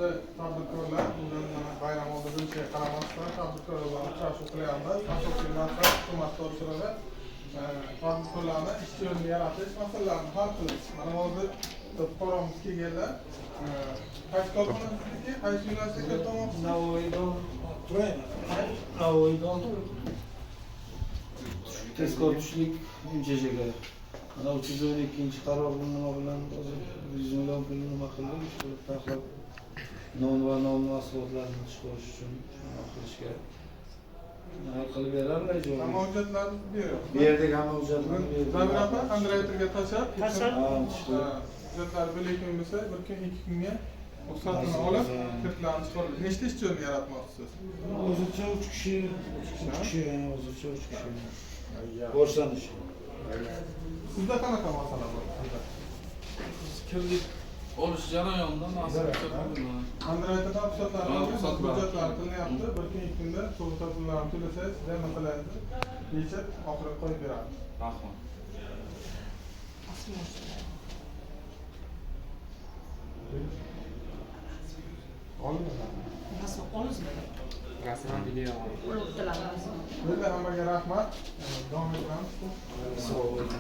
Hozirda tadbirkorlar bugun bayram oldi bo'lishiga qaramasdan tadbirkorlar uchrashuv qilyapmiz. Asosiy maqsad hukumat o'chirig'i tadbirkorlarni ish o'rni yaratish masalalarini hal qilish. Mana hozir fuqaromiz kelganlar. Qaysi korxonasizniki? Qaysi yo'nalishda o'tamoqchisiz? Navoiydan tezkor tushlik MCHga. Mana 312-qaror nima bilan hozir 100 million pul nima qildik? Shu taxlab non va non mahsulotlarini chiqarish uchun nima qilishga hal qilib berarlar jo'ra. Hamma hujjatlarni beramiz. Bu yerdagi hamma hujjatlarni berdik. Zaminapa Andreyterga tashab, hujjatlar bilekin bo'lsa, bir kun, ikki kunga ruxsatini olib, kirtlarni chiqarib, nechta ish o'rni yaratmoqchisiz? Hozircha 3 kishi, hozircha 3 kishi. Boshlanish. Sizda qanaqa masala bor? Kirlik olish jarayonida mas'ul Andreyterdan ruxsatlarni olib, hujjatlar qilinyapti. Bir kun, ikki kunda ruxsat pullarni to'lasangiz, sizlar masalangizni yechib, oxiriga qo'yib beramiz. Rahmat. Rasman video. Hammaga rahmat. Davom etamiz. Sog' bo'ling.